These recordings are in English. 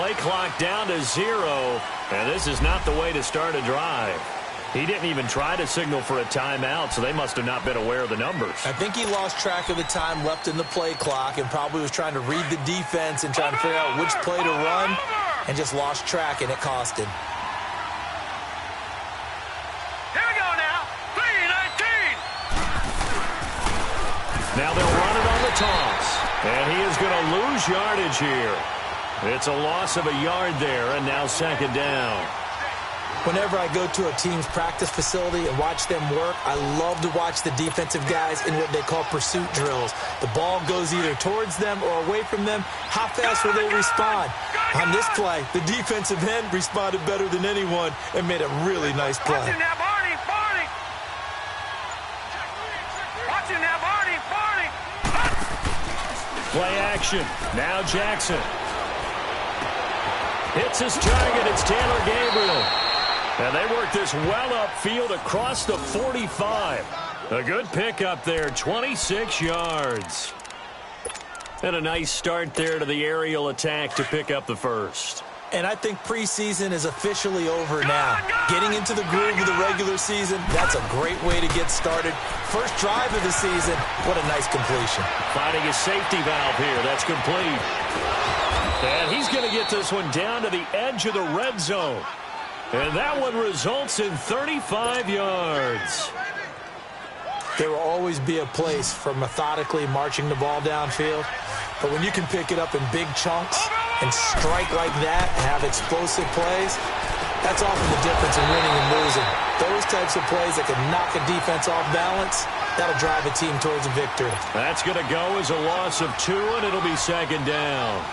play clock down to 0, and this is not the way to start a drive. He didn't even try to signal for a timeout, so they must have not been aware of the numbers. I think he lost track of the time left in the play clock and probably was trying to read the defense and trying to figure out which play to run and just lost track, and it cost him. Here we go now. 3:19. Now they'll run it on the toss, and he is going to lose yardage here. It's a loss of a yard there, and now second down. Whenever I go to a team's practice facility and watch them work, I love to watch the defensive guys in what they call pursuit drills. The ball goes either towards them or away from them. How fast will they respond? On this play, the defensive end responded better than anyone and made a really nice play. Watching now, Barney, Barney. Watching now, Barney, Barney. Play action. Now Jackson. Hits his target. It's Taylor Gabriel. And they work this well upfield across the 45. A good pickup there, 26 yards. And a nice start there to the aerial attack to pick up the first. And I think preseason is officially over now. Getting into the groove of the regular season, that's a great way to get started. First drive of the season, what a nice completion. Finding a safety valve here, that's complete. And he's going to get this one down to the edge of the red zone. And that one results in 35 yards. There will always be a place for methodically marching the ball downfield. But when you can pick it up in big chunks and strike like that and have explosive plays, that's often the difference in winning and losing. Those types of plays that can knock a defense off balance, that'll drive a team towards a victory. That's going to go as a loss of 2, and it'll be second down.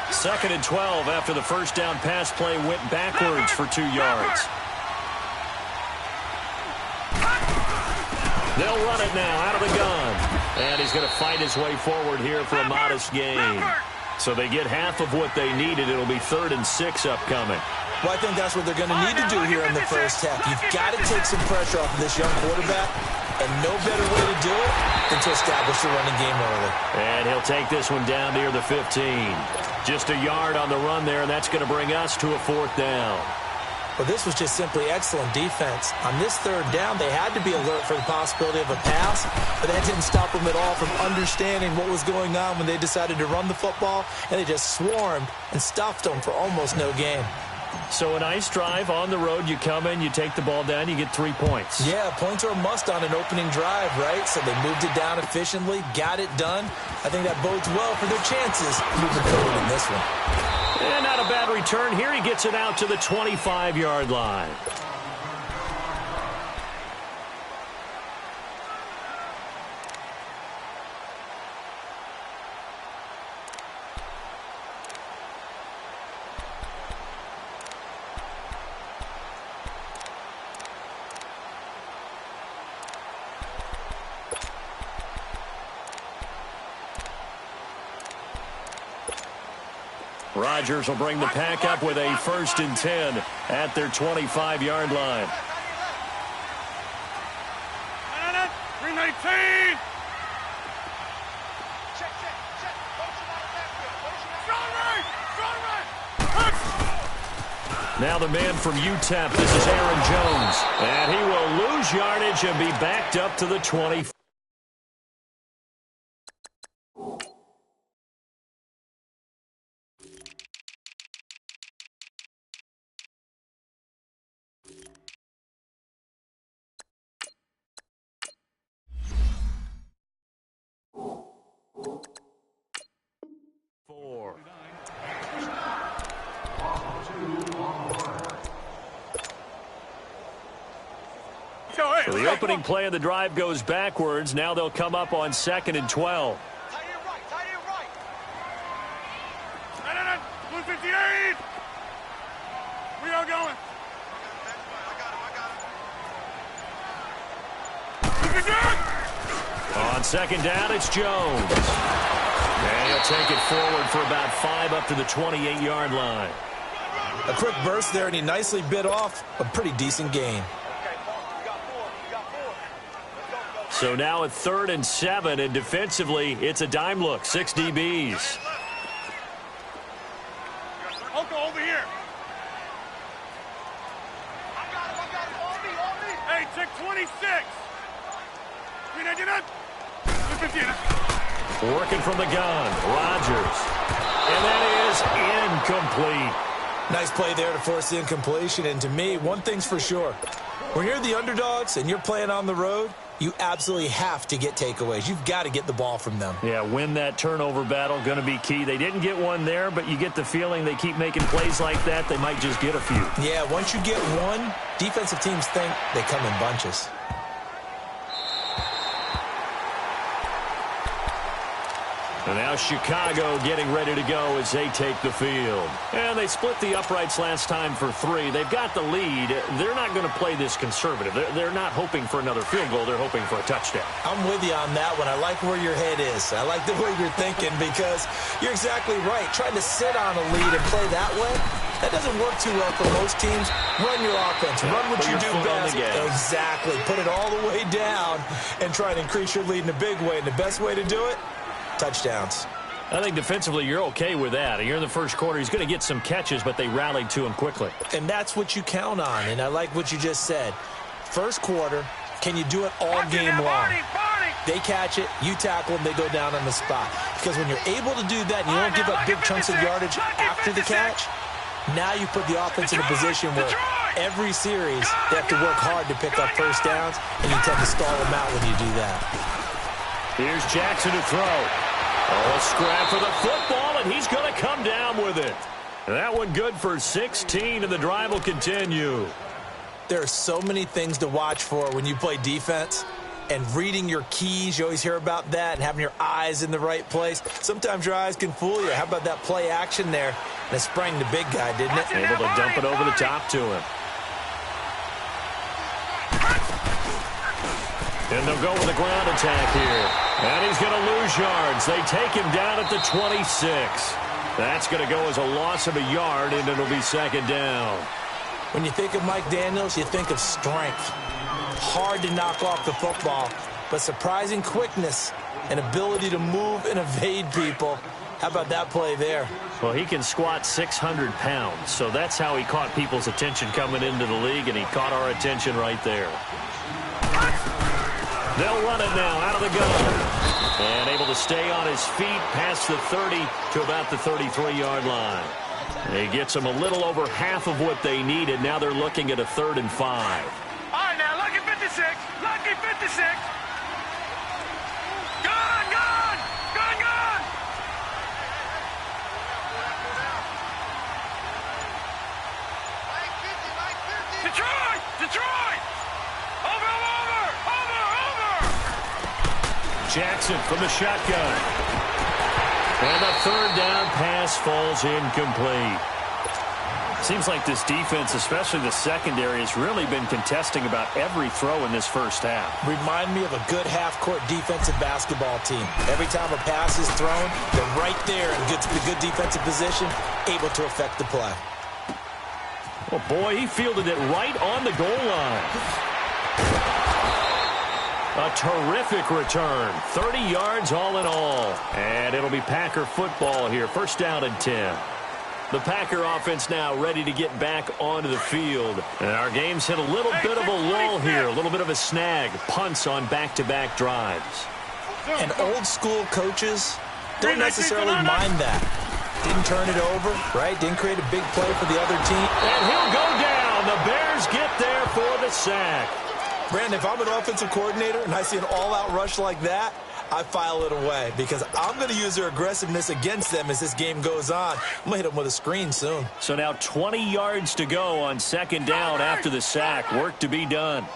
Second and 12 after the first down pass play went backwards for 2 yards. They'll run it now out of the gun. And he's going to fight his way forward here for a modest gain. So they get half of what they needed. It'll be 3rd and 6 upcoming. Well, I think that's what they're going to need to do here in the first half. You've got to take some pressure off of this young quarterback. And no better way to do it than to establish the running game early. And he'll take this one down near the 15. Just a yard on the run there, and that's going to bring us to a 4th down. Well, this was just simply excellent defense. On this 3rd down, they had to be alert for the possibility of a pass, but that didn't stop them at all from understanding what was going on when they decided to run the football, and they just swarmed and stuffed them for almost no gain. So a nice drive on the road. You come in, you take the ball down, you get 3 points. Yeah, points are a must on an opening drive, right? So they moved it down efficiently, got it done. I think that bodes well for their chances moving forward in this one. And not a bad return here. He gets it out to the 25-yard line. Rodgers will bring the pack up with a 1st and 10 at their 25-yard line. 3:19. Now the man from UTEP, this is Aaron Jones. And he will lose yardage and be backed up to the 20. So the opening play of the drive goes backwards. Now they'll come up on 2nd and 12. Tight end right, tight end right. 158. We are going. On 2nd down, it's Jones. And he'll take it forward for about 5 up to the 28-yard line. A quick burst there, and he nicely bit off a pretty decent gain. So now at 3rd and 7, and defensively, it's a dime look, 6 DBs. Oko, over here. I got him. On me. Hey, check 26. Working from the gun, Rodgers. And that is incomplete. Nice play there to force the incompletion. And to me, one thing's for sure. When you're the underdogs and you're playing on the road, you absolutely have to get takeaways. You've got to get the ball from them. Yeah, win that turnover battle, going to be key. They didn't get one there, but you get the feeling they keep making plays like that, they might just get a few. Yeah, once you get one, defensive teams think they come in bunches. And now Chicago getting ready to go as they take the field. And they split the uprights last time for 3. They've got the lead. They're not going to play this conservative. They're not hoping for another field goal. They're hoping for a touchdown. I'm with you on that one. I like where your head is. I like the way you're thinking because you're exactly right. Trying to sit on a lead and play that way, that doesn't work too well for most teams. Run your offense. Run what you do best. Exactly. Put it all the way down and try to increase your lead in a big way. And the best way to do it, touchdowns. I think defensively you're okay with that. Here in the first quarter, he's going to get some catches, but they rallied to him quickly. And that's what you count on, and I like what you just said. First quarter, can you do it all game long? They catch it, you tackle them, they go down on the spot. Because when you're able to do that and you don't give up big chunks of yardage after the catch, now you put the offense in a position where every series they have to work hard to pick up first downs, and you tend to stall them out when you do that. Here's Jackson to throw. Oh, a scrap for the football, and he's going to come down with it. That one good for 16, and the drive will continue. There are so many things to watch for when you play defense. And reading your keys, you always hear about that, and having your eyes in the right place. Sometimes your eyes can fool you. How about that play action there? And it sprang the big guy, didn't it? Able to dump it over the top to him. And they'll go with a ground attack here. And he's going to lose yards. They take him down at the 26. That's going to go as a loss of a yard, and it'll be 2nd down. When you think of Mike Daniels, you think of strength. Hard to knock off the football, but surprising quickness and ability to move and evade people. How about that play there? Well, he can squat 600 pounds, so that's how he caught people's attention coming into the league, and he caught our attention right there. They'll run it now out of the gun. And able to stay on his feet past the 30 to about the 33-yard line. He gets them a little over half of what they needed. Now they're looking at a 3rd and 5. All right, now, lucky 56. Lucky 56. Gun! Detroit! Over! Jackson from the shotgun. And the 3rd down pass falls incomplete. Seems like this defense, especially the secondary, has really been contesting about every throw in this first half. Remind me of a good half-court defensive basketball team. Every time a pass is thrown, they're right there in good defensive position, able to affect the play. Oh, boy, he fielded it right on the goal line. A terrific return. 30 yards all in all. And it'll be Packer football here. 1st down and 10. The Packer offense now ready to get back onto the field. And our game's hit a little bit of a lull here. A little bit of a snag. Punts on back-to-back drives. And old-school coaches don't necessarily mind that. Didn't turn it over, right? Didn't create a big play for the other team. And he'll go down. The Bears get there for the sack. Brandon, if I'm an offensive coordinator and I see an all-out rush like that, I file it away because I'm going to use their aggressiveness against them as this game goes on. I'm going to hit them with a screen soon. So now 20 yards to go on 2nd down after the sack. Work to be done.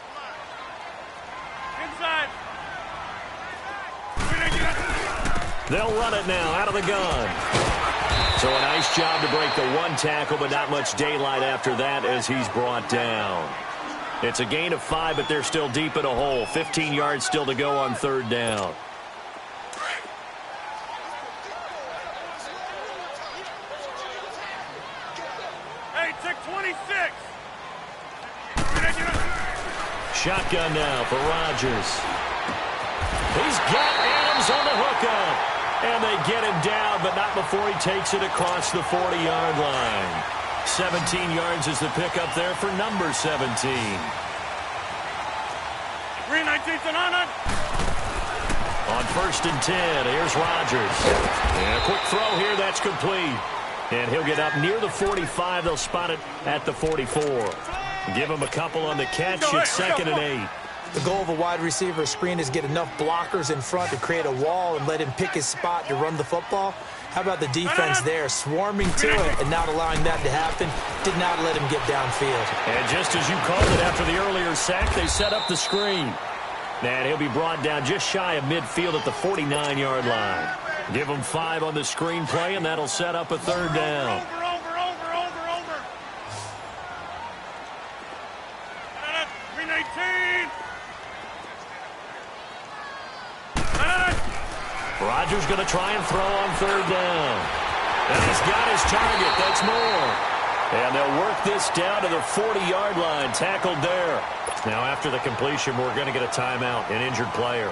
Inside. They'll run it now out of the gun. So a nice job to break the 1 tackle, but not much daylight after that as he's brought down. It's a gain of 5, but they're still deep in a hole. 15 yards still to go on 3rd down. Hey, take 26. Shotgun now for Rodgers. He's got Adams on the hookup. And they get him down, but not before he takes it across the 40-yard line. 17 yards is the pickup there for number 17. 319 on it. On 1st and 10, here's Rodgers. And a quick throw here, that's complete. And he'll get up near the 45. They'll spot it at the 44. Give him a couple on the catch. It's 2nd and 8. The goal of a wide receiver screen is get enough blockers in front to create a wall and let him pick his spot to run the football. How about the defense there, swarming to it and not allowing that to happen? Did not let him get downfield. And just as you called it after the earlier sack, they set up the screen. And he'll be brought down just shy of midfield at the 49-yard line. Give him 5 on the screen play, and that'll set up a 3rd down. Over. 319. Rodgers going to try and throw on 3rd down. And he's got his target. That's more. And they'll work this down to the 40-yard line. Tackled there. Now after the completion, we're going to get a timeout, an injured player.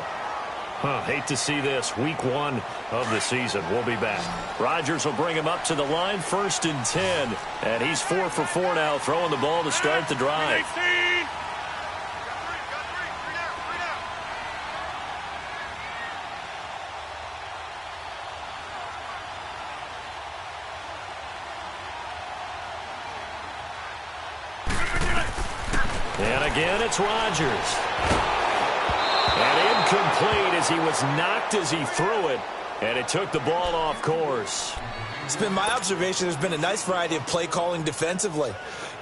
Hate to see this. Week 1 of the season. We'll be back. Rodgers will bring him up to the line. 1st and 10. And he's 4 for 4 now, throwing the ball to start the drive. 319. And again, it's Rodgers. And incomplete as he was knocked as he threw it. And it took the ball off course. It's been my observation there's been a nice variety of play calling defensively.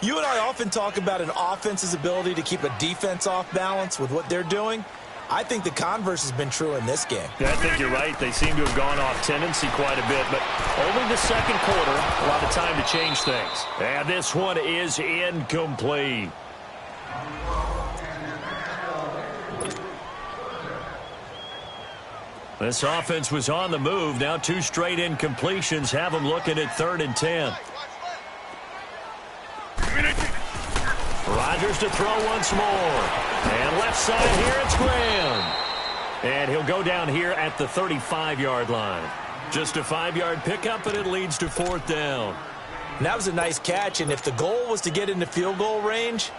You and I often talk about an offense's ability to keep a defense off balance with what they're doing. I think the converse has been true in this game. Yeah, I think you're right. They seem to have gone off tendency quite a bit, but only the 2nd quarter, a lot of time to change things. And this one is incomplete. This offense was on the move. Now 2 straight incompletions have them looking at 3rd and 10. Rodgers to throw once more. And left side here, it's Graham. And he'll go down here at the 35-yard line. Just a 5-yard pickup, and it leads to 4th down. And that was a nice catch, and if the goal was to get into field goal range,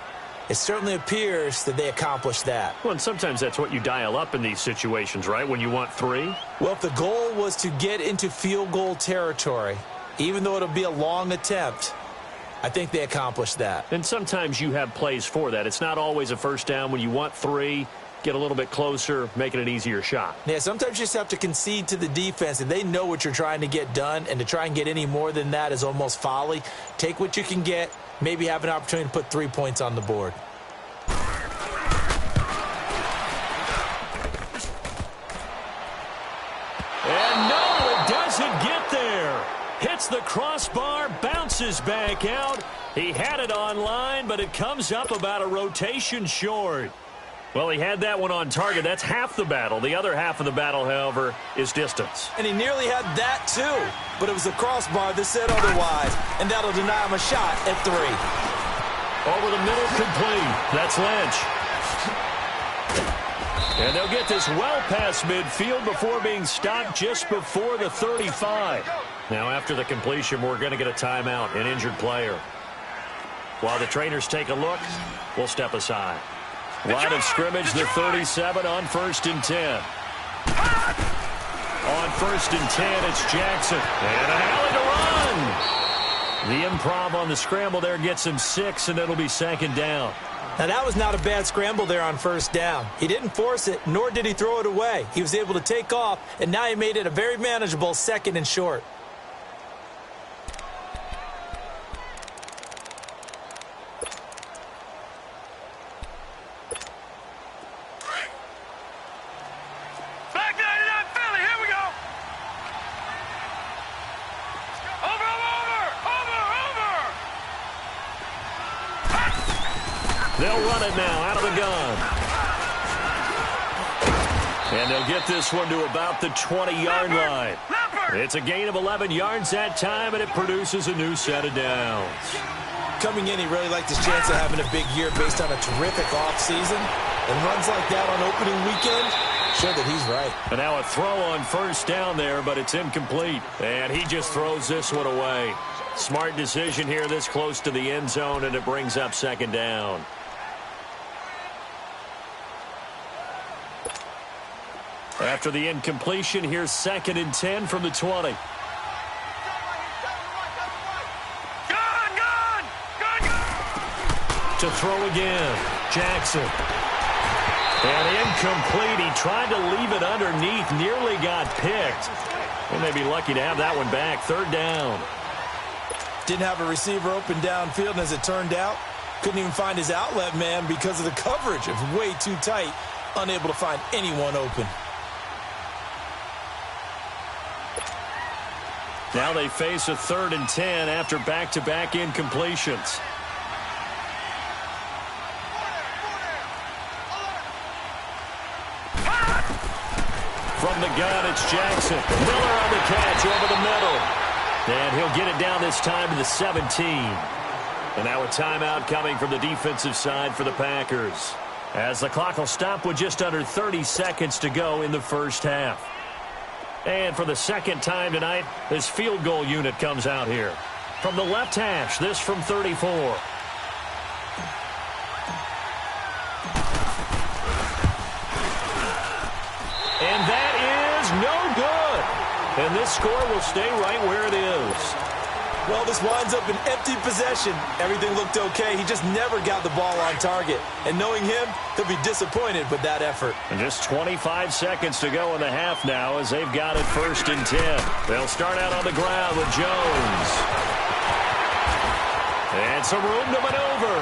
it certainly appears that they accomplished that. Well, and sometimes that's what you dial up in these situations, right, when you want 3? Well, if the goal was to get into field goal territory, even though it'll be a long attempt, I think they accomplished that. And sometimes you have plays for that. It's not always a 1st down. When you want 3, get a little bit closer, making an easier shot. Yeah, sometimes you just have to concede to the defense, and they know what you're trying to get done, and to try and get any more than that is almost folly. Take what you can get. Maybe have an opportunity to put 3 points on the board. And no, it doesn't get there. Hits the crossbar, bounces back out. He had it on line, but it comes up about a rotation short. Well, he had that one on target. That's half the battle. The other half of the battle, however, is distance. And he nearly had that, too. But it was the crossbar that said otherwise. And that'll deny him a shot at 3. Over the middle, complete. That's Lynch. And they'll get this well past midfield before being stopped just before the 35. Now, after the completion, we're going to get a timeout, an injured player. While the trainers take a look, we'll step aside. Line of scrimmage, the 37 on 1st and 10. On 1st and 10, it's Jackson. And an alley to run. The improv on the scramble there gets him 6, and it'll be 2nd down. Now, that was not a bad scramble there on 1st down. He didn't force it, nor did he throw it away. He was able to take off, and now he made it a very manageable 2nd and short. They'll run it now out of the gun. And they'll get this one to about the 20-yard line. It's a gain of 11 yards that time, and it produces a new set of downs. Coming in, he really liked his chance of having a big year based on a terrific offseason. And runs like that on opening weekend, Sure that he's right. And now a throw on first down there, but it's incomplete. And he just throws this one away. Smart decision here this close to the end zone, and it brings up second down. After the incompletion, here's 2nd and 10 from the 20. To throw again, Jackson. And incomplete. He tried to leave it underneath, nearly got picked. They may be lucky to have that one back. 3rd down. Didn't have a receiver open downfield, and as it turned out, couldn't even find his outlet man because of the coverage. It was way too tight, unable to find anyone open. Now they face a 3rd and 10 after back-to-back incompletions. From the gun, it's Jackson. Miller on the catch over the middle. And he'll get it down this time to the 17. And now a timeout coming from the defensive side for the Packers, as the clock will stop with just under 30 seconds to go in the first half. And for the second time tonight, this field goal unit comes out here. From the left hash, this from 34. And that is no good. And this score will stay right where it is. Well, this winds up an empty possession. Everything looked okay. He just never got the ball on target. And knowing him, he'll be disappointed with that effort. And just 25 seconds to go in the half now as they've got it 1st and 10. They'll start out on the ground with Jones. And some room to maneuver.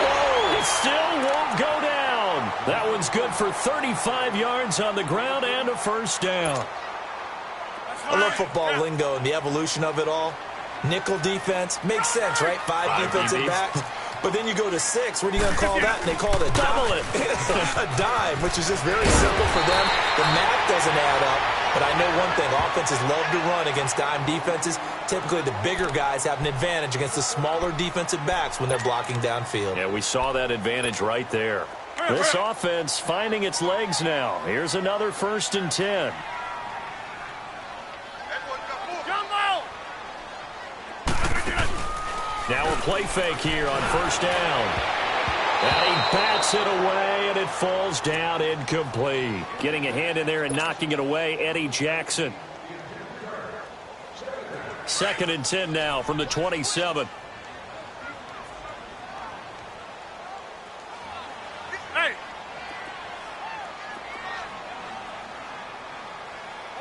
Whoa! It still won't go down. That one's good for 35 yards on the ground and a 1st down. I love football lingo and the evolution of it all. Nickel defense makes sense, right? 5 defensive backs. But then you go to 6. What are you going to call that? And they call it a double it. A dime, which is just very simple for them. The math doesn't add up. But I know one thing. Offenses love to run against dime defenses. Typically, the bigger guys have an advantage against the smaller defensive backs when they're blocking downfield. Yeah, we saw that advantage right there. This offense finding its legs now. Here's another 1st and 10. Now a play fake here on 1st down. And he bats it away, and it falls down incomplete. Getting a hand in there and knocking it away, Eddie Jackson. 2nd and 10 now from the 27. Hey!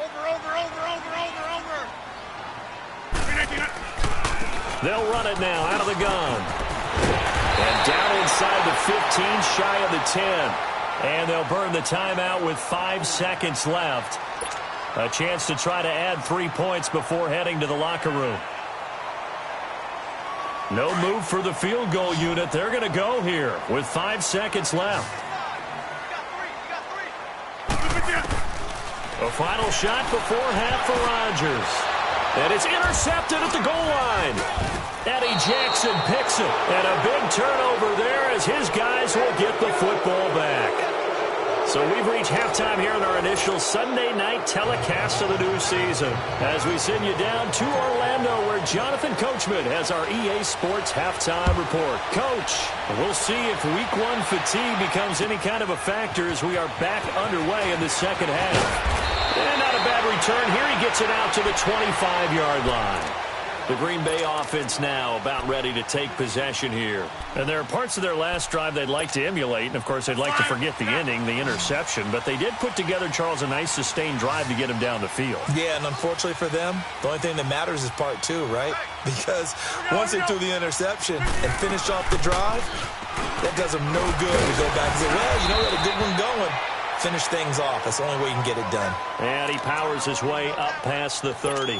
Over. They'll run it now out of the gun. And down inside the 15, shy of the 10. And they'll burn the timeout with 5 seconds left. A chance to try to add 3 points before heading to the locker room. No move for the field goal unit. They're going to go here with 5 seconds left. A final shot before half for Rodgers. And it's intercepted at the goal line. Eddie Jackson picks it. And a big turnover there as his guys will get the football back. So we've reached halftime here in our initial Sunday night telecast of the new season, as we send you down to Orlando, where Jonathan Coachman has our EA Sports halftime report. Coach, we'll see if Week 1 fatigue becomes any kind of a factor as we are back underway in the second half. And not a bad return here. He gets it out to the 25-yard line. The Green Bay offense now about ready to take possession here. And there are parts of their last drive they'd like to emulate. And, of course, they'd like to forget the ending, the interception. But they did put together, Charles, a nice sustained drive to get him down the field. Yeah, and unfortunately for them, the only thing that matters is part 2, right? Because once they threw the interception and finished off the drive, that does them no good to go back and say, well, you know, we had a good one going. Finish things off. That's the only way you can get it done. And he powers his way up past the 30.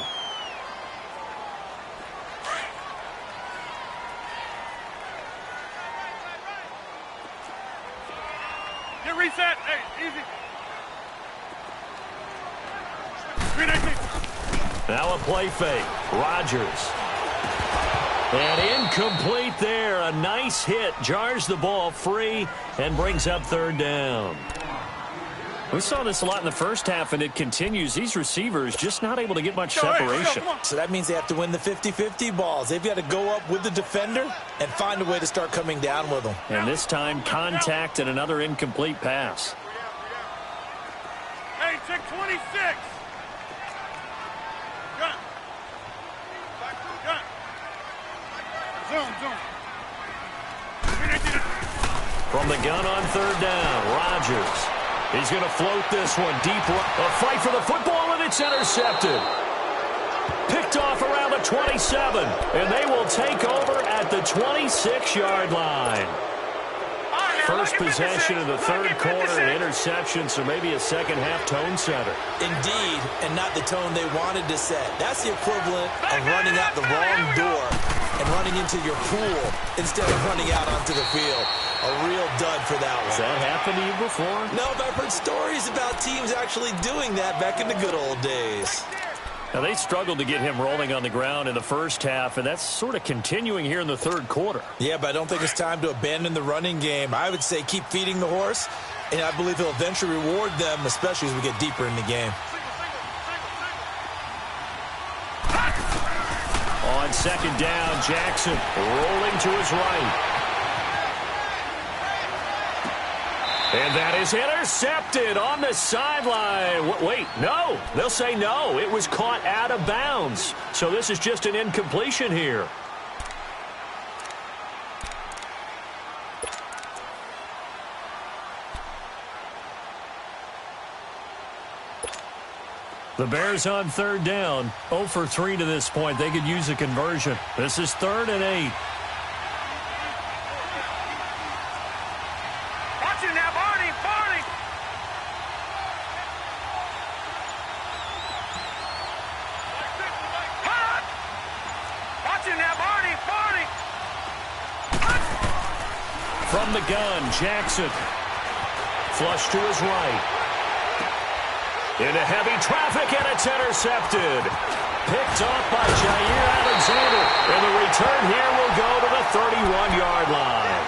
Get reset. Hey, easy. Now a play fake. Rodgers. And incomplete there. A nice hit. Jars the ball free and brings up 3rd down. We saw this a lot in the first half, and it continues. These receivers just not able to get much separation. So that means they have to win the 50-50 balls. They've got to go up with the defender and find a way to start coming down with them. And this time, contact and another incomplete pass. Hey, check 26. Gun. Gun. Zoom. From the gun on third down, Rodgers. He's going to float this one deep. A fight for the football, and it's intercepted. Picked off around the 27, and they will take over at the 26-yard line. First possession of the third quarter, an interception, so maybe a second-half tone setter. Indeed, and not the tone they wanted to set. That's the equivalent of running out the wrong door and running into your pool instead of running out onto the field. A real dud for that one. Has that happened to you before? No, but I've heard stories about teams actually doing that back in the good old days. Now, they struggled to get him rolling on the ground in the first half, and that's sort of continuing here in the third quarter. Yeah, but I don't think it's time to abandon the running game. I would say keep feeding the horse, and I believe he'll eventually reward them, especially as we get deeper in the game. On second down, Jackson rolling to his right. And that is intercepted on the sideline. Wait, no. They'll say no. It was caught out of bounds. So this is just an incompletion here. The Bears on third down. 0 for 3 to this point. They could use a conversion. This is 3rd and 8. From the gun, Jackson. Flush to his right. Into heavy traffic, and it's intercepted. Picked off by Jair Alexander. And the return here will go to the 31-yard line.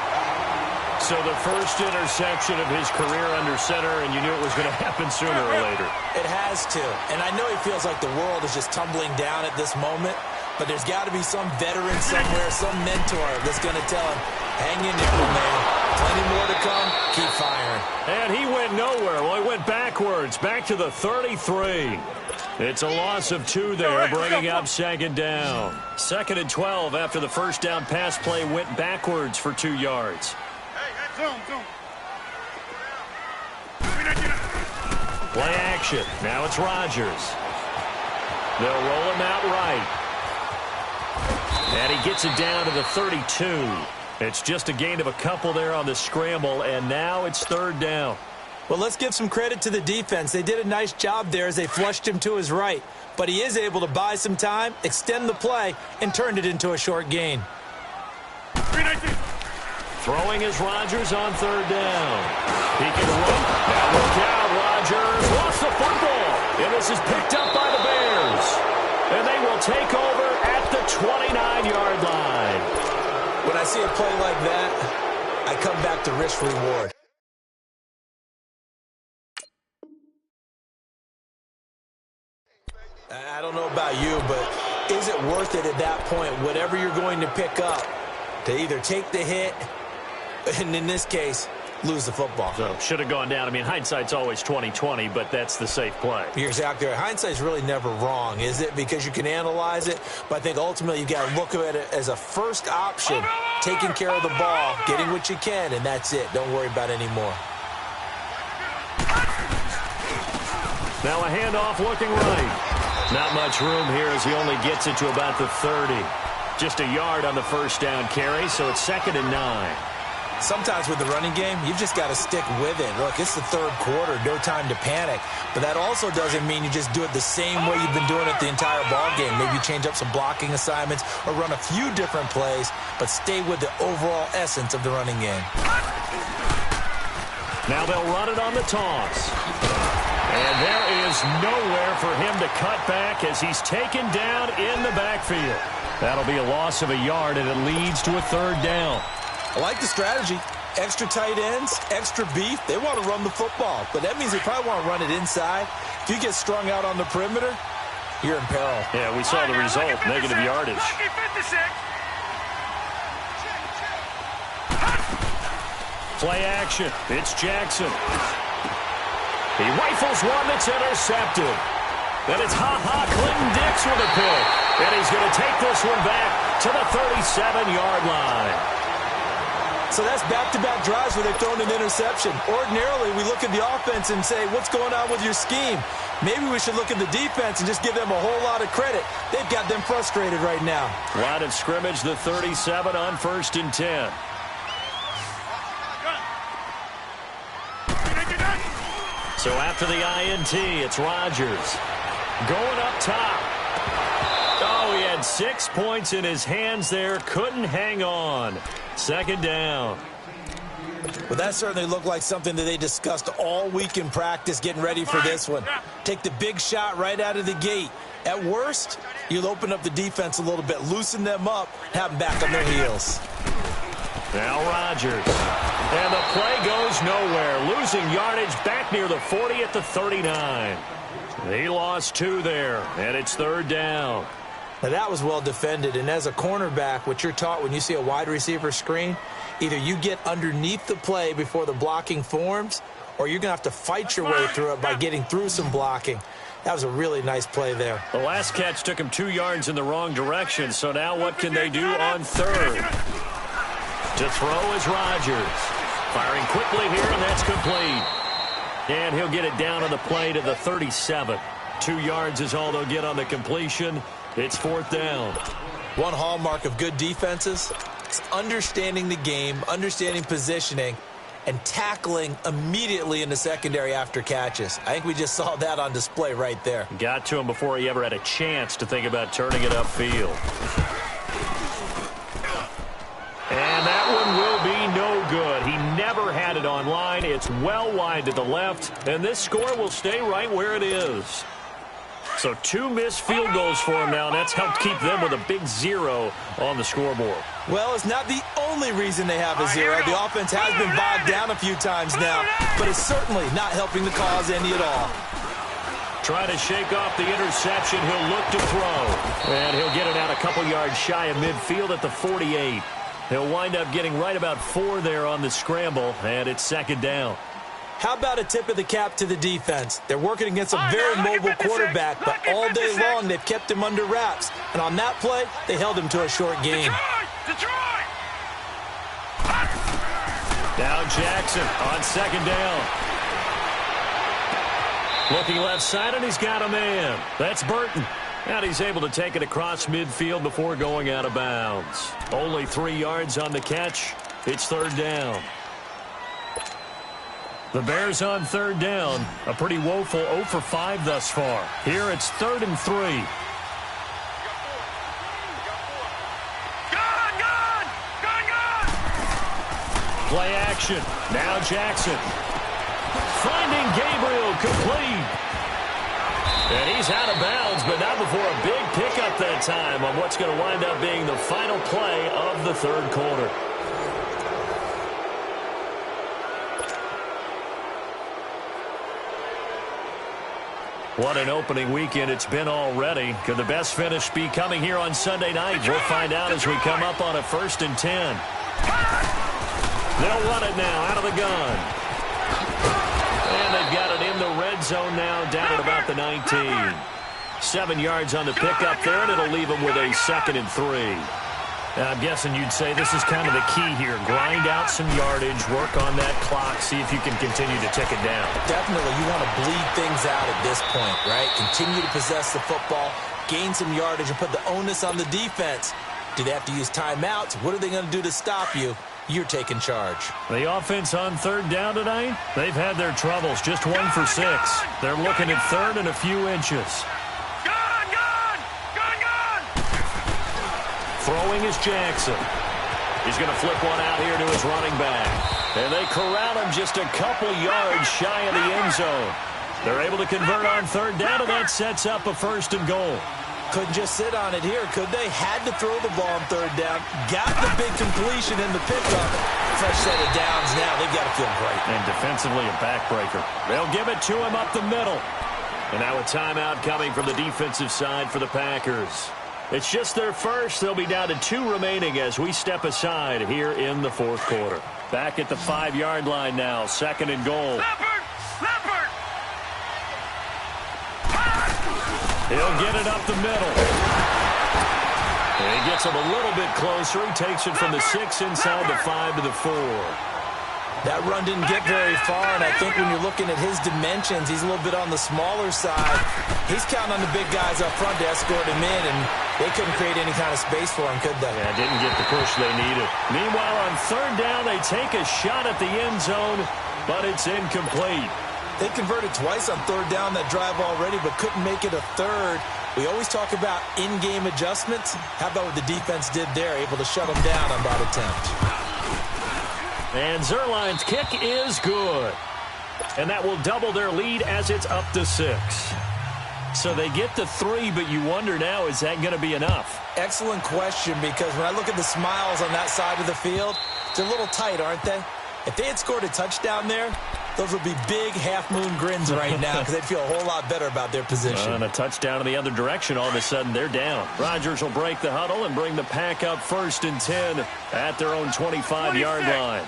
So the first interception of his career under center, and you knew it was going to happen sooner or later. It has to. And I know he feels like the world is just tumbling down at this moment, but there's got to be some veteran somewhere, some mentor that's going to tell him, hang in there, old man. Plenty more to come. Keep firing. And he went nowhere. Well, he went backwards, back to the 33. It's a loss of 2 there, bringing up second down. 2nd and 12 after the first down pass play went backwards for 2 yards. Zoom. Play action. Now it's Rodgers. They'll roll him out right. And he gets it down to the 32. It's just a gain of a couple there on the scramble, and now it's 3rd down. Well, let's give some credit to the defense. They did a nice job there as they flushed him to his right. But he is able to buy some time, extend the play, and turned it into a short gain. Throwing is Rodgers on 3rd down. He can run. Now look out, Rodgers lost the football. And this is picked up by the Bears. And they will take over at the 29-yard line. When I see a play like that, I come back to risk reward. I don't know about you, but is it worth it at that point, whatever you're going to pick up, to either take the hit, and in this case, lose the football? So should have gone down. I mean, hindsight's always 20/20, but that's the safe play. You're exactly right. Hindsight's really never wrong, is it? Because you can analyze it, but I think ultimately you got to look at it as a first option, taking care of the ball, getting what you can, and that's it. Don't worry about it anymore. Now a handoff looking right. Not much room here as he only gets it to about the 30. Just a yard on the first down carry, so it's 2nd and 9. Sometimes with the running game, you've just got to stick with it. Look, it's the third quarter, no time to panic. But that also doesn't mean you just do it the same way you've been doing it the entire ball game. Maybe you change up some blocking assignments or run a few different plays, but stay with the overall essence of the running game. Now they'll run it on the toss. And there is nowhere for him to cut back as he's taken down in the backfield. That'll be a loss of a yard, and it leads to a 3rd down. I like the strategy. Extra tight ends, extra beef, they want to run the football. But that means they probably want to run it inside. If you get strung out on the perimeter, you're in peril. Yeah, we saw the result, negative yardage. Play action. It's Jackson. He rifles one that's intercepted. Then it's Clinton-Dix with a pick. And he's going to take this one back to the 37-yard line. So that's back-to-back drives where they've thrown an interception. Ordinarily, we look at the offense and say, what's going on with your scheme? Maybe we should look at the defense and just give them a whole lot of credit. They've got them frustrated right now. Line of scrimmage, the 37 on 1st and 10. So after the INT, it's Rodgers. Going up top. Oh, he had 6 points in his hands there. Couldn't hang on. 2nd down. Well, that certainly looked like something that they discussed all week in practice getting ready for this one. Take the big shot right out of the gate. At worst, you'll open up the defense a little bit, loosen them up, have them back on their heels. Now Rodgers. And the play goes nowhere. Losing yardage back near the 40 at the 39. He lost 2 there, and it's 3rd down. Now, that was well defended, and as a cornerback, what you're taught when you see a wide receiver screen, either you get underneath the play before the blocking forms, or you're going to have to fight your way through it by getting through some blocking. That was a really nice play there. The last catch took him 2 yards in the wrong direction, so now what can they do on 3rd? To throw is Rodgers. Firing quickly here, and that's complete. And he'll get it down on the play to the 37. 2 yards is all they'll get on the completion. It's 4th down. One hallmark of good defenses is understanding the game, understanding positioning, and tackling immediately in the secondary after catches. I think we just saw that on display right there. Got to him before he ever had a chance to think about turning it upfield. And that one will be no good. He never had it on line. It's well wide to the left, and this score will stay right where it is. So 2 missed field goals for him now, and that's helped keep them with a big 0 on the scoreboard. Well, it's not the only reason they have a 0. The offense has been bogged down a few times now, but it's certainly not helping the cause any at all. Try to shake off the interception. He'll look to throw. And he'll get it out a couple yards shy of midfield at the 48. He'll wind up getting right about 4 there on the scramble, and it's 2nd down. How about a tip of the cap to the defense? They're working against a very mobile quarterback, but all day long they've kept him under wraps. And on that play, they held him to a short game. Now Jackson on 2nd down. Looking left side, and he's got a man. That's Burton. And he's able to take it across midfield before going out of bounds. Only 3 yards on the catch. It's 3rd down. The Bears on 3rd down. A pretty woeful 0 for 5 thus far. Here it's 3rd and 3. Play action. Now Jackson. Finding Gabriel complete. And he's out of bounds, but not before a big pickup that time on what's going to wind up being the final play of the 3rd quarter. What an opening weekend it's been already. Could the best finish be coming here on Sunday night? We'll find out as we come up on a 1st and 10. They'll run it now out of the gun. And they've got it in the red zone now, down at about the 19. 7 yards on the pickup there, and it'll leave them with a 2nd and 3. I'm guessing you'd say this is kind of the key here. Grind out some yardage, work on that clock, see if you can continue to tick it down. Definitely, you want to bleed things out at this point, right? Continue to possess the football, gain some yardage, and put the onus on the defense. Do they have to use timeouts? What are they going to do to stop you? You're taking charge. The offense on 3rd down tonight, they've had their troubles. Just 1 for 6. They're looking at 3rd and a few inches. Throwing is Jackson. He's going to flip one out here to his running back. And they corral him just a couple yards shy of the end zone. They're able to convert on 3rd down, and that sets up a 1st and goal. Couldn't just sit on it here, could they? Had to throw the ball on third down. Got the big completion in the pickup. Fresh set of downs now. They've got to feel great. And defensively, a backbreaker. They'll give it to him up the middle. And now a timeout coming from the defensive side for the Packers. It's just their first. They'll be down to 2 remaining as we step aside here in the fourth quarter. Back at the 5-yard line now. 2nd and goal. Leopard! Leopard! He'll get it up the middle. And he gets him a little bit closer. He takes it from the 6 inside the 5 to the 4. That run didn't get very far, and I think when you're looking at his dimensions, he's a little bit on the smaller side. He's counting on the big guys up front to escort him in, and they couldn't create any kind of space for him, could they? Yeah, didn't get the push they needed. Meanwhile, on 3rd down, they take a shot at the end zone, but it's incomplete. They converted twice on 3rd down that drive already, but couldn't make it a 3rd. We always talk about in-game adjustments. How about what the defense did there, able to shut them down on that attempt? And Zerline's kick is good. And that will double their lead as it's up to 6. So they get to 3, but you wonder now, is that going to be enough? Excellent question, because when I look at the smiles on that side of the field, they're a little tight, aren't they? If they had scored a touchdown there, those would be big half-moon grins right now because they'd feel a whole lot better about their position. And a touchdown in the other direction, all of a sudden they're down. Rodgers will break the huddle and bring the Pack up 1st and 10 at their own 25-yard line.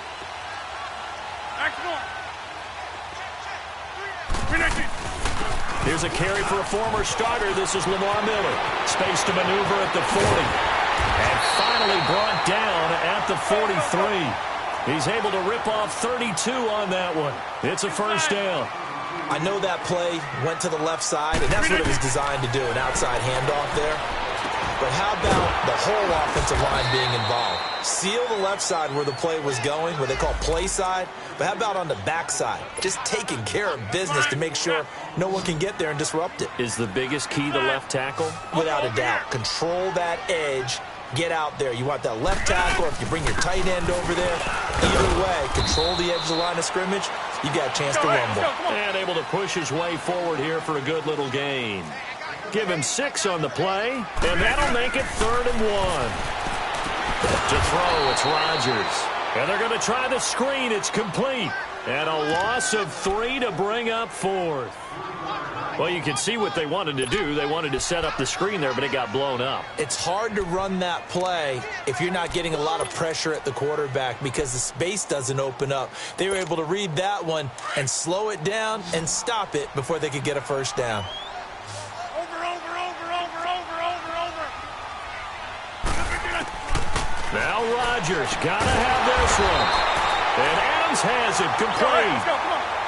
Here's a carry for a former starter. This is Lamar Miller. Space to maneuver at the 40. And finally brought down at the 43. He's able to rip off 32 on that one. It's a 1st down. I know that play went to the left side, and that's what it was designed to do, an outside handoff there. But how about the whole offensive line being involved? Seal the left side where the play was going, what they call play side. But how about on the back side? Just taking care of business to make sure no one can get there and disrupt it. Is the biggest key the left tackle? Without a doubt. Control that edge. Get out there. You want that left tackle, or if you bring your tight end over there, either way, control the edge of the line of scrimmage, you got a chance to rumble. And able to push his way forward here for a good little gain. Give him 6 on the play, and that'll make it 3rd and 1. To throw, it's Rodgers. And they're going to try the screen. It's complete. And a loss of 3 to bring up 4th. Well, you can see what they wanted to do. They wanted to set up the screen there, but it got blown up. It's hard to run that play if you're not getting a lot of pressure at the quarterback because the space doesn't open up. They were able to read that one and slow it down and stop it before they could get a 1st down. Now Rodgers got to have this one. And Adams has it complete.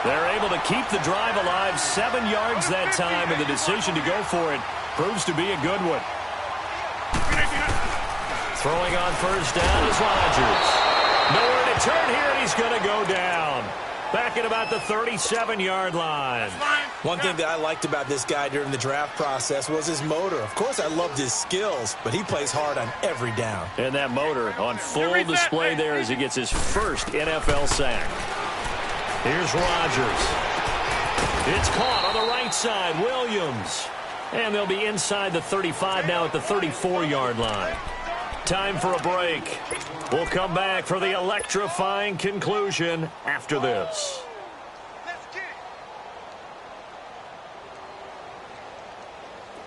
They're able to keep the drive alive, 7 yards that time, and the decision to go for it proves to be a good one. Throwing on 1st down is Rodgers. Nowhere to turn here, and he's going to go down. Back at about the 37-yard line. One thing that I liked about this guy during the draft process was his motor. Of course, I loved his skills, but he plays hard on every down. And that motor on full display there as he gets his first NFL sack. Here's Rodgers. It's caught on the right side. Williams. And they'll be inside the 35 now at the 34-yard line. Time for a break. We'll come back for the electrifying conclusion after this.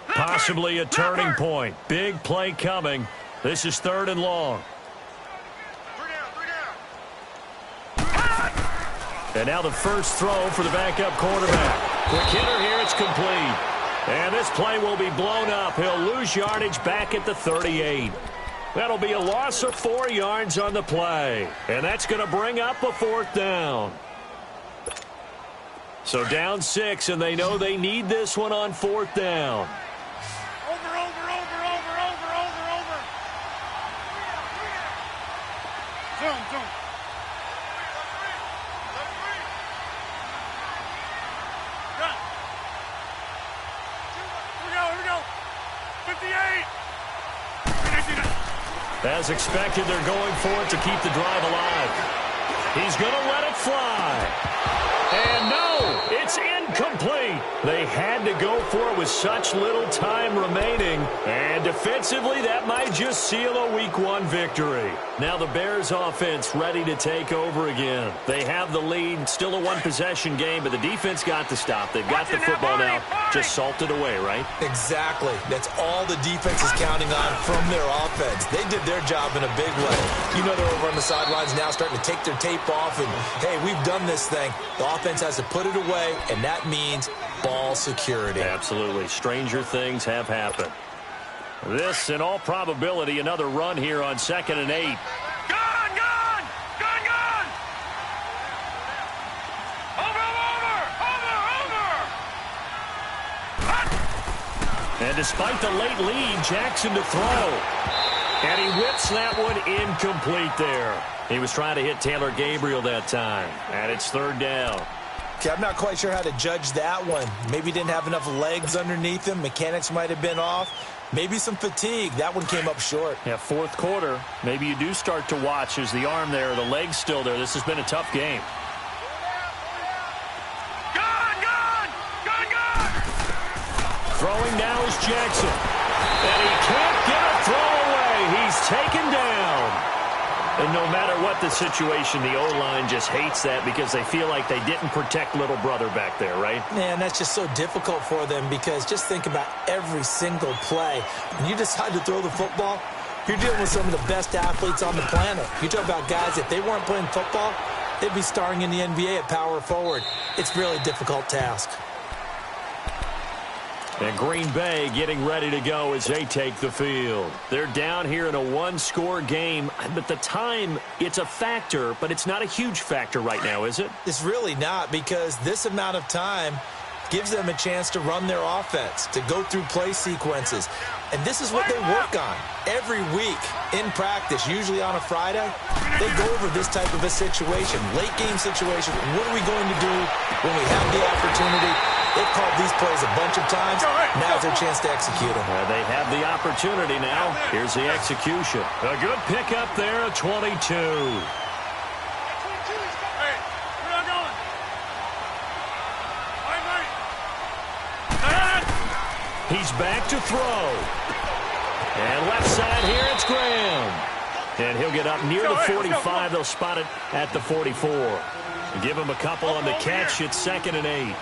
Possibly a turning point. Big play coming. This is 3rd and long. And now the first throw for the backup quarterback. Quick hitter here. It's complete. And this play will be blown up. He'll lose yardage back at the 38. That'll be a loss of 4 yards on the play. And that's going to bring up a 4th down. So down 6, and they know they need this one on 4th down. Over. Zoom. Here we go. 58. As expected, they're going for it to keep the drive alive. He's going to let it fly. And no, it's incomplete. They had to go for it with such little time remaining. And defensively, that might just seal a Week 1 victory. Now the Bears offense ready to take over again. They have the lead, still a one-possession game, but the defense got the stop. They've got the football now, just salted away, right? Exactly. That's all the defense is counting on from their offense. They did their job in a big way. You know they're over on the sidelines now starting to take their tape off and, hey, we've done this thing. The offense has to put it away, and that means ball security. Absolutely. Stranger things have happened. This, in all probability, another run here on 2nd and 8. Gone! Gone! Gone! Gone! Over! And despite the late lead, Jackson to throw. And he whips that one incomplete there. He was trying to hit Taylor Gabriel that time. And it's 3rd down. Okay, I'm not quite sure how to judge that one. Maybe he didn't have enough legs underneath him. Mechanics might have been off. Maybe some fatigue. That one came up short. Yeah, 4th quarter. Maybe you do start to watch as the arm there, the leg's still there. This has been a tough game. Gone! Gone! Gone! Gone! Throwing now is Jackson. And he can't get a throw away. He's taken down. And no matter what the situation, the O-line just hates that because they feel like they didn't protect little brother back there, right? Man, that's just so difficult for them because just think about every single play. When you decide to throw the football, you're dealing with some of the best athletes on the planet. You talk about guys, if they weren't playing football, they'd be starring in the NBA at power forward. It's a really difficult task. And Green Bay getting ready to go as they take the field. They're down here in a one-score game, but the time, it's a factor, but it's not a huge factor right now, is it? It's really not because this amount of time gives them a chance to run their offense, to go through play sequences. And this is what they work on every week in practice, usually on a Friday. They go over this type of a situation, late game situation. What are we going to do when we have the opportunity? They've called these plays a bunch of times. Now's their chance to execute them. They have the opportunity now. Here's the execution. A good pickup there at 22. He's back to throw. And left side here, it's Graham. And he'll get up near the 45. They'll spot it at the 44. Give him a couple on the catch. It's 2nd and 8.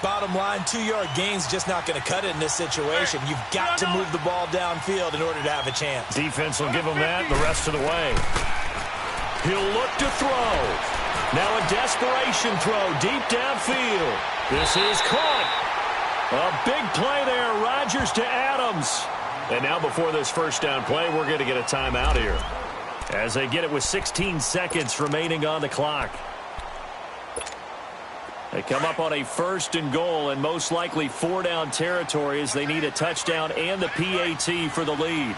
Bottom line, 2-yard gain's just not going to cut it in this situation. You've got to move the ball downfield in order to have a chance. Defense will give him that the rest of the way. He'll look to throw. Now a desperation throw deep downfield. This is caught. A big play there. Rodgers to Adams. And now before this first down play, we're going to get a timeout here as they get it with 16 seconds remaining on the clock. They come up on a 1st and goal and most likely 4-down territory as they need a touchdown and the PAT for the lead.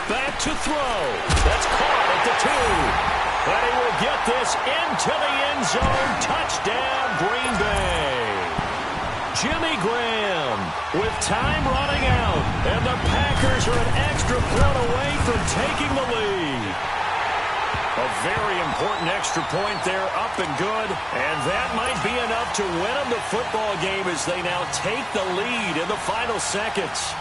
Back to throw. That's caught at the 2. But he will get this into the end zone. Touchdown, Green Bay. Jimmy Graham with time running out. And the Packers are an extra point away from taking the lead. A very important extra point there, up and good. And that might be enough to win them the football game as they now take the lead in the final seconds.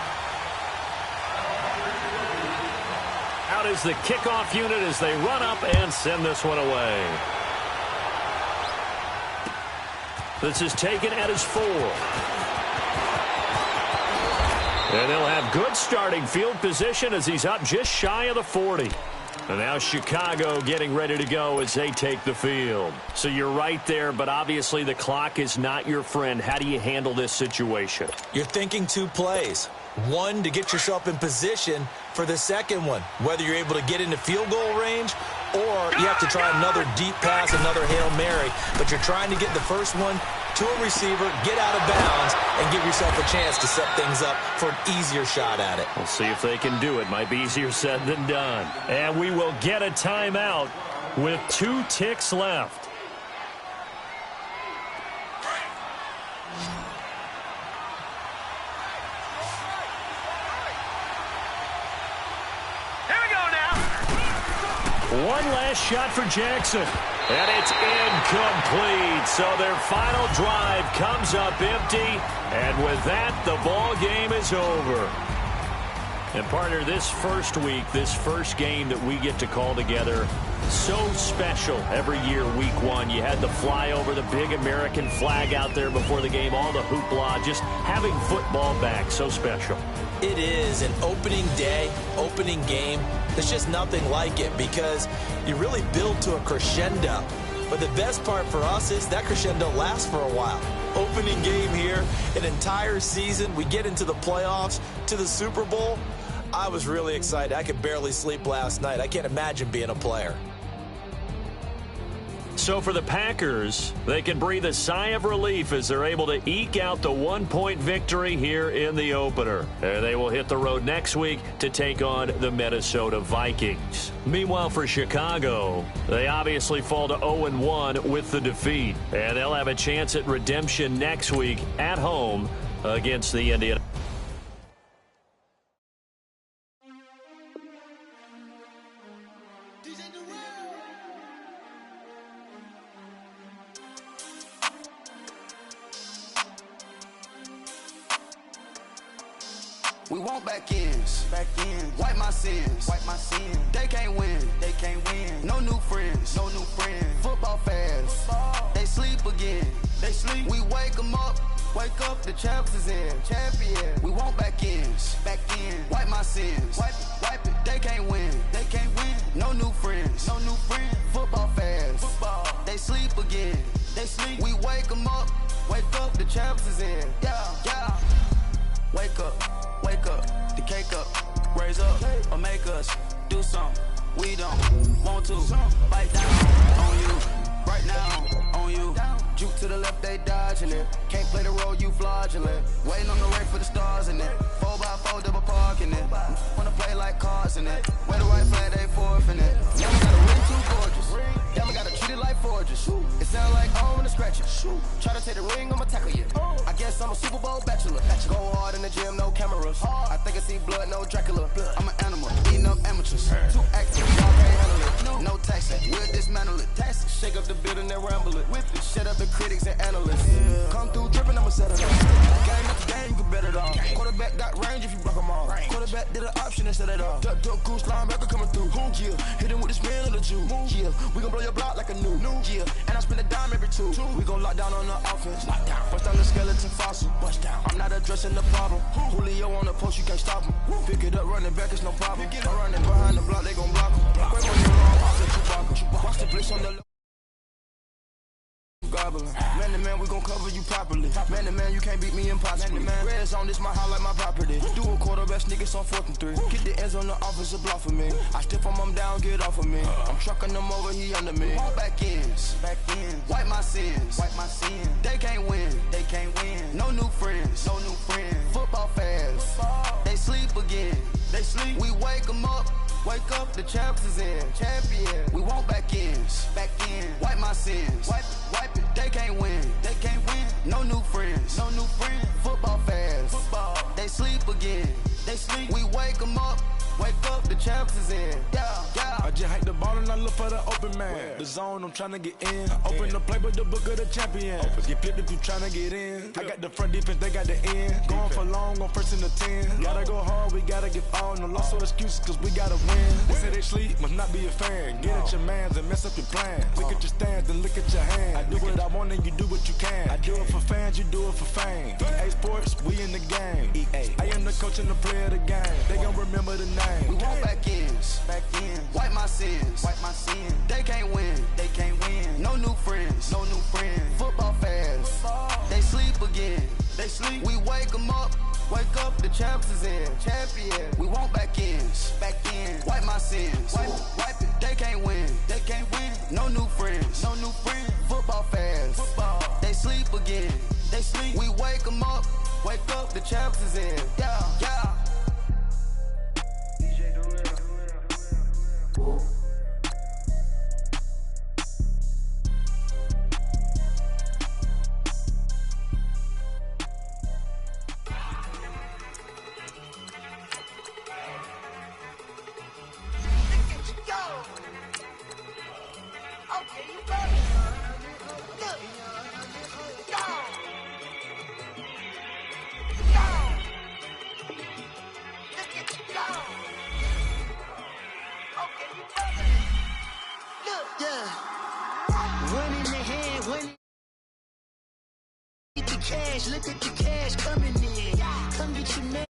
Out is the kickoff unit as they run up and send this one away. This is taken at his 4. And they'll have good starting field position as he's up just shy of the 40. And now Chicago getting ready to go as they take the field. So you're right there, but obviously the clock is not your friend. How do you handle this situation? You're thinking 2 plays. One, to get yourself in position for the second one, whether you're able to get into field goal range or you have to try another deep pass, another Hail Mary. But you're trying to get the first one to a receiver, get out of bounds, and give yourself a chance to set things up for an easier shot at it. We'll see if they can do it. Might be easier said than done. And we will get a timeout with 2 ticks left. One last shot for Jackson. And it's incomplete. So their final drive comes up empty. And with that, the ball game is over. And partner, this first week, this first game that we get to call together, so special every year, week one. You had the flyover, the big American flag out there before the game, all the hoopla, just having football back, so special. It is an opening day, opening game. There's just nothing like it because you really build to a crescendo. But the best part for us is that crescendo lasts for a while. Opening game here, an entire season. We get into the playoffs, to the Super Bowl. I was really excited. I could barely sleep last night. I can't imagine being a player. So for the Packers, they can breathe a sigh of relief as they're able to eke out the one-point victory here in the opener. And they will hit the road next week to take on the Minnesota Vikings. Meanwhile, for Chicago, they obviously fall to 0-1 with the defeat. And they'll have a chance at redemption next week at home against the Indians. We want back ends, wipe my sins, They can't win, No new friends, Football fans, they sleep again, We wake them up, the champs is in, We want back ends, wipe my sins, wipe it. They can't win, No new friends, Football fans, they sleep again, We wake them up, the champs is in, yeah. Wake up, the cake up, raise up, or make us do something we don't want to. Bite down on you, right now on you. Juke to the left, they dodging it. Can't play the role, you fraudulent. Waiting on the race for the stars in it. 4x4 double parking it. Wanna play like cars in it. Where the right flag, they forfeit it. Never got a ring too gorgeous. Never gotta treat it like forges. It sound like oh when I scratch it. Try to take the ring, I'ma tackle you. I guess I'm a Super Bowl bachelor. Go hard in the gym, no cameras. I think I see blood, no Dracula. I'm an animal, eating up amateurs. Too active, y'all can't handle it. No taxing, we'll dismantle it. Shake up the building and ramble it. Whip it, shut up the critics and analysts. Come through dripping, I'ma set it up. Game after game, you can bet it all. Quarterback got range if you block them all. Quarterback did an option instead of all. Duck goose linebacker coming through. Yeah, hit him with the spin of the Jew. Yeah, we gon' blow your block like a new. Yeah, and I spend a dime every two. We gon' lock down on the offense. Bust down the skeleton fossil. I'm not addressing the problem. Julio on the post, you can't stop him. Pick it up, running back, it's no problem. I'm running behind the block, they gon' block him. Wait on your long, watch the blitz on the gobbling. Man to man, we gon' cover you properly. Man to man, you can't beat me impossibly. Red zone, this my house like my property. Do a quarterback sneakers on 4th and 3. Get the ends on the offensive block for me. I stiff him, I'm down, get off of me. I'm trucking them over, he under me. Back ends, wipe my sins, They can't win, No new friends, Football fans, they sleep again, We wake them up, the champs is in, We want back ends, wipe my sins, wipe it. They can't win, No new friends, Football fans, they sleep again, We wake them up, the champs is in, yeah. I just hike the ball and I look for the open man. The zone, I'm tryna get in. Open the play with the book of the champion. Get flipped if you tryna get in. I got the front defense, they got the end. Going for long on 1st and the 10. Gotta go hard, we gotta give all. No loss or excuses, cause we gotta win. They say they sleep, must not be a fan. Get at your mans and mess up your plans. Look at your stands and look at your hands. I do what I want and you do what you can. I do it for fans, you do it for fame. EA Sports, we in the game. I am the coach and the player of the game. They gon' remember the name. We want back ends, wipe my sins, They can't win, No new friends, Football fans, they sleep again, We wake them up, the champs is in, We want back ends, wipe my sins, wipe it. They can't win, No new friends, Football fans, they sleep again, We wake them up, the champs is in, yeah. cash, look at the cash coming in. Come get your man.